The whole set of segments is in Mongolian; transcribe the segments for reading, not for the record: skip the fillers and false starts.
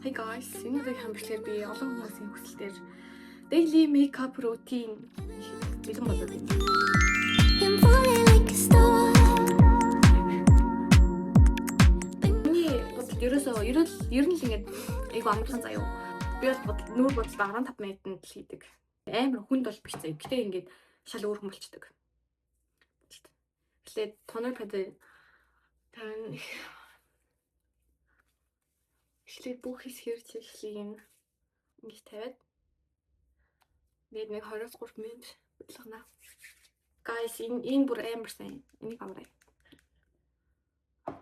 Hey guys, энэ удаагийн хамбичлэр би олон хүмүүсийн хүсэлтээр daily makeup routine бэлэн болоод байна. Миний бодол ерөөсөө ер нь л ингээд айгу амархан заяа. Би бол нүүр бодлоо 15 минутанд л хийдэг. Амар хүнд бол биш заяа. Гэтэ ингээд шал өөрхөн болчдөг. Тэгэхээр тонер пад тань эхлээд бүх хэсгээр чиглэлийг ингэж тавиад нэг 23 минут бодлогоно. Guys, энэ бүр амар сайн. Энийг аваарай.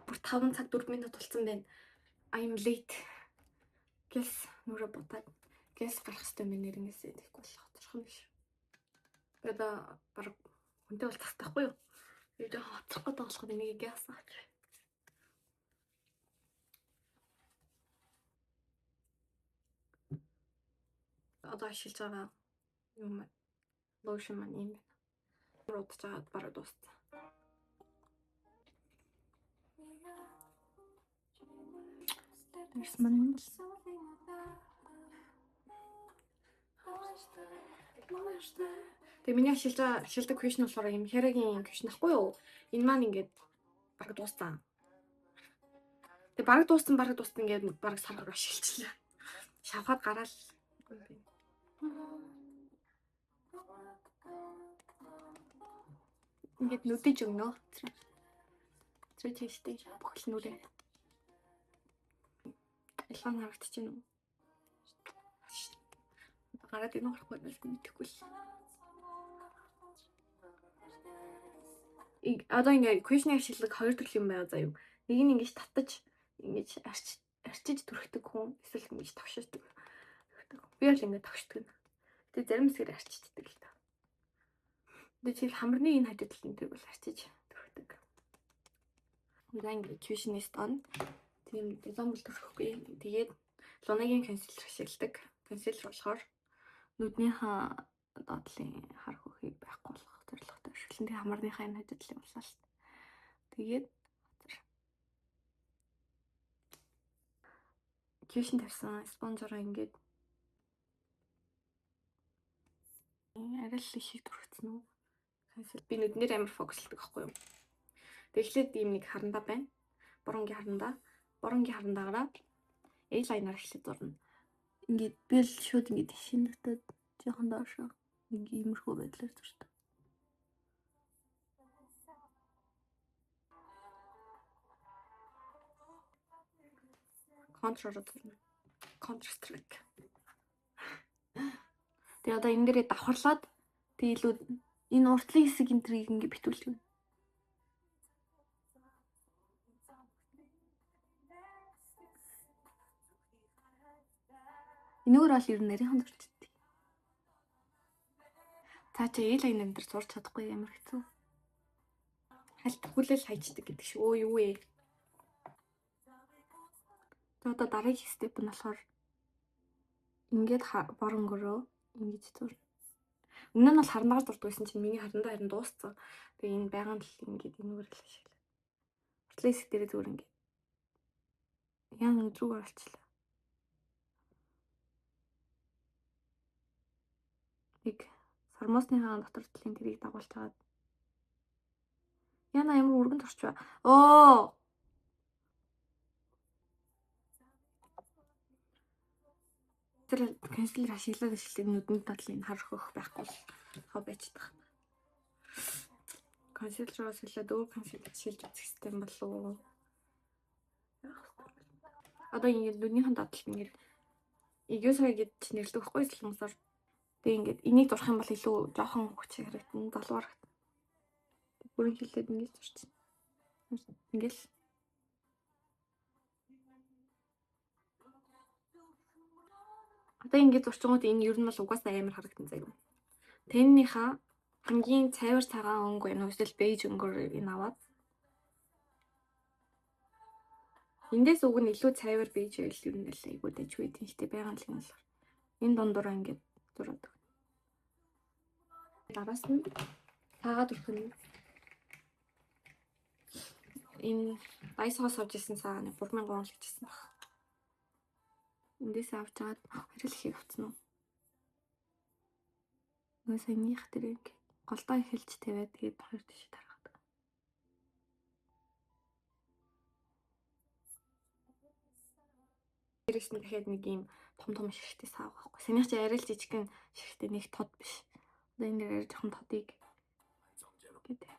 Бүр 5 цаг 4 минут болсон байна. I'm late. Гэс нүрэ бутаад гэс гарах хэрэгтэй минь нэрнээсээ тэгэхгүй болох тодорхой биш. Тэгээд баг хүнтэй бол тастахгүй юу? Видео хоцрохгүй тоглох энийг яасан. Одоо ашиглаж байгаа юм лошн маань юм байна. Удаж аваад бараг дууссан. There's money. Тэгээ миний ашигладаг квишн болохоор юм хэрэгийн квишн ахгүй юу? Энэ маань ингээд бараг дууссан. Тэгээ бараг дууссан ингээд бараг саргаар ашиглчихлаа. Шавхаад гараал. Ингээд нүдэж өгнө. Тэр тийштэй бүх л нүрээ. Илхан харагдчихэв нү. Гараад энэ болохгүй бол мэдэхгүй л. Одоо ингээд квишний ашиглаг хоёр төрлийн юм байна заяа. Нэг нь ингэж татаж ингэж арчиж түрхдэг хүн эсвэл ингэж тавшиждаг. Би бол ингэ тавшдаг. Тэгээ зарим хэсгээр арчиждаг л та. Тэгээ чи хамрны энэ хажууд л энэ бол арчиж түрхдэг. Удаан ингэ квишнээс тон тийм зомбол түрхэхгүй. Тэгээд лунагийн консилер ашигладаг. Консилер болохоор нүднийхээ доотлын хар хөхийг байхгүй болгох зорилготой ашиглан. Тэгээ хамарныхаа энэ хажууд л явуулсан шүү дээ. Тэгээд квишн тавьсан спонжороо ингээд арай л их түрхсэн үү? Би нүднээр амар фокуслдаг байхгүй юу? Тэгэхлээр ийм нэг харандаа байна. Боронгийн харандаагаараа эйлайнер эхлээд зурна. Ингээд би л шууд ингээд шинэтээд жоохон доошоо нэг иймэрхүү байдлаар зурдаг. Контрастик. Тэгээ одоо энэ дээрээ давхарлаад тэгээ илүү энэ уртлын хэсэг энэ трийг ингээд битүүлдэг. Энэгээр бол ер нь нарийнхан зурчдаг. Цаа чи эйлайнер дээр зурч чадахгүй ямар хэцүү. Хальт хүлээл хайчдаг гэдэг шүү. Өө юу вэ? Одоо дараагийн степ нь болохоор ингээд боронгороо ингэж зурна. Өмнө нь бол харандаагаар зурдаг байсан чинь миний харандаа харин дууссан. Тэгээ энэ байгаан л ингээд энэгээр л ашиглав. Уртлын хэсэг дээр зүгээр ингээд яан өдрөөр олчлаа. Нэг сармосныхаа дотор талын тэрийг дагуулж хагаад яна ямар өргөн турч ба. Оо. Тэр консилер ашиглаад нүдний талын хар хөх байхгүй хаа байцдаг. Консилероос хэлээд өөр консилер шилж үзэх систем болов. Одоо ингээд нүднийхэн дотлол ингээд игөөсөө гэж нэрлдэг байхгүй солонгосоор. Тэгээ ингээд энийг зурх юм бол илүү жоохон хүч харагдана, долоо харагдана. Бүрэн хилээд ингэж зурчих. Ингээл одоо ингэж зурчгууд энэ ер нь бол угаасаа амар харагдана заяа. Тэннийхээ хамгийн цайвар цагаан өнгө энэ үсэл бэж өнгөөр энэ аваад эндээс уг нь илүү цайвар бэж байл ер нь л айгуу дэжгүй тийм штэ байгаан л юм болохоор энэ дундуур ингээд зураад. Дараас нь таагаад өрхөн энэ байсгаас авч ирсэн цаа 3000 вон л гэжсэн баг. Эндээс авч жаад хоёрол ихийг авцсан уу? Нөгөө саяных дээр ингэ голдоо эхэлж тавиад тэгээд хоёр тийш тарахад. Дээрээс нь дахиад нэг юм том ширхтээ саав байхгүй. Саяных чи арай л жижигхэн ширхтээ нэг тод биш. Одоо энэ дээр арай жоохон тодыг гэдэг.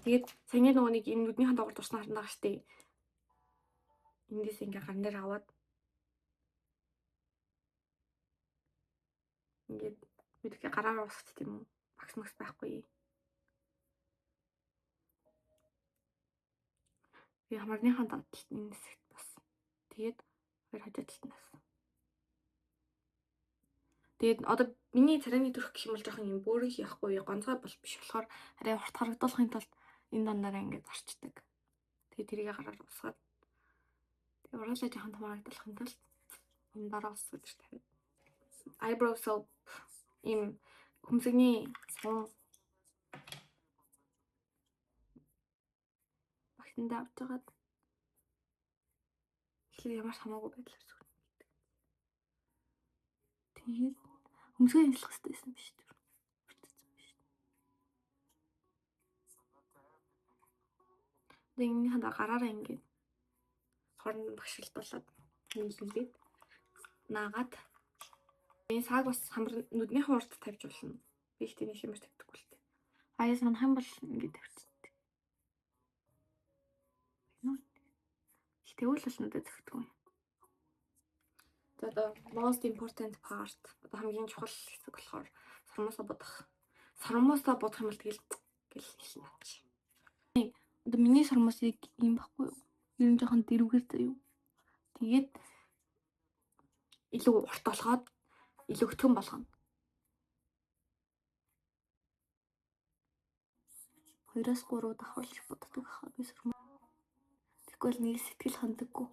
Тэгээд саяны нөгөө нэг энэ нүднийхэн доогор дурсан харан байгаа штеп. Эндээс ингээ гар дээр аваад ингээд мэдээ гараараа усгах тийм үү? Багс макс байхгүй. Би хамарныхаа дадалт энэ хэсэгт бас. Тэгээд хоёр хажуу талнаас. Тэгээд одоо миний царайны төрх гэх юм бол жоохон юм бөөрийн яахгүй гонцгой бол биш болохоор арай урт харагдуулахын тулд энэ дандараа ингээд зарчдаг. Тэгээд тэрийг гараар усгаад. Тэгээд ураалаа жоохон том харагдуулахын тулд энэ дараа усгаад тавиад. Eyebrow soap им хүмсэгний сум багтанд авч жагаад ихлээр ямар хамаагүй байдлаар сүрнэ. Тэгээд хүмсгээ ажиллах хэрэгтэй байсан биш үү? Тэгээд энэ хандаа гараараа ингээд хорон багшилтуулаад нийлүүлээд наагаад энэ сааг бас хамар нүднийхэн урд тавьж болно. Би их тийм хэмээр тавьдаггүй л дээ. Аяа санах юм бол ингээд тавьчихдаг. Их тэгвэл л надад зөвхөн. За одоо most important part одоо хамгийн чухал хэсэг болохоор сармуусаа бодох. Сармуусаа бодох юм бол тэгэл хэлнэ. Одоо миний сармуусыг юм баггүй юу? Ер нь жоохон дэрвгэр заяа. Тэгээд илүү урт болгоод илүү хөтгөн болгоно. 2-3 давхарлж боддог хаа би сармуу. Тэгвэл нэг сэтгэл хандаггүй.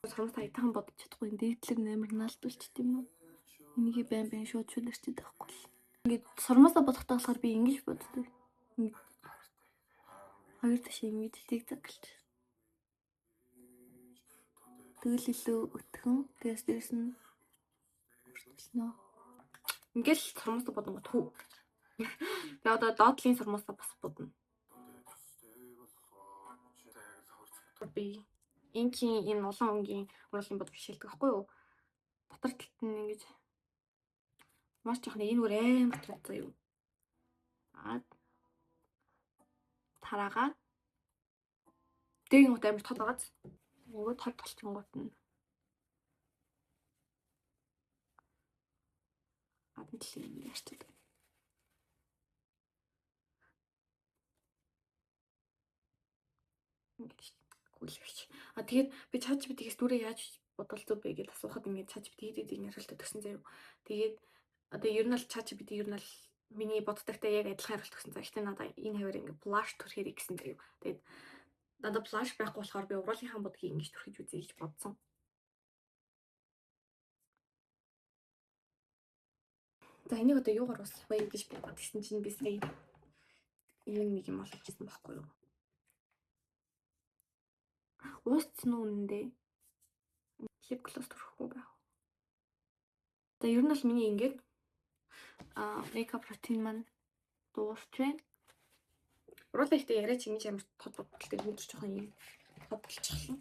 Сармуус айтайхан бодож чадахгүй дээдлэр амар наалдуулчих тийм үү? Энийг байн шууд шүлэрчээд байхгүй л. Ингээд сармуусаа бодохтой болохоор би ингэж боддог. Хоёр ташаа ингэж тийг загалж. Тэгэл илүү өтгөн тэгээс дээрс нь урталнаа. Ингээл сармуусаа бодонгот хүү. Тэгээ одоо доотлын сармуусаа бас бодно. Би ингийн энэ улаан өнгийн урлын бод бишэлдэг байхгүй юу? Дотор талд нь ингэж маш жоохон энэ өөр амар тод заяа. Тараагаад дэгийн гот амар тод байгааз. Нөгөө тод толчингууд нь гадна талын ярьцдаг. Ингэж гүйлгэж. Тэгээд би ChatGPT-гээс дүүрээ яаж бодвол зүг бэ гэж асуухад ингэж ChatGPT хийдэг ярилтад төгсөн заяа. Тэгээд одоо ер нь л ChatGPT ер нь л миний боддогтай яг адилхан ярилт төгсөн заяа. Гэтэ надаа энэ хавар ингэ flash төрхийг гэсэн заяа. Тэгээд надад flash байхгүй болохоор би уруулынхаа бодгийг ингэж төрхиж үзье гэж бодсон. За энийг одоо юугаар усах вэ гэж би бодсон чинь би сая нэг юм олж ирсэн байхгүй юу? Уусцсан уу үнэндээ? Lip gloss төрөхгүй байх. За ер нь л миний ингээд makeup routine маань дуусч байна. Уруулаа ихтэй яриач ингэж амар тод бодлоо гэж жоохон юм бодлчихлаа.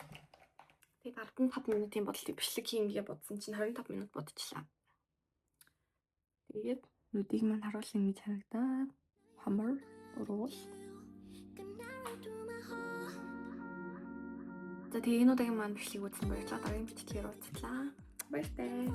Тэгээд 15 минутын бодлыг бичлэг хийнгээ бодсон чинь 25 минут бодчихлаа. Тэгээд нүдийг маань харуулсан гэж харагдаад хамар уруул. За тэгээ энэ удаагийн маань бичлэг үзсэн баярлалаа. Дараагийн бичлэгээр уулзлаа. Баяртай.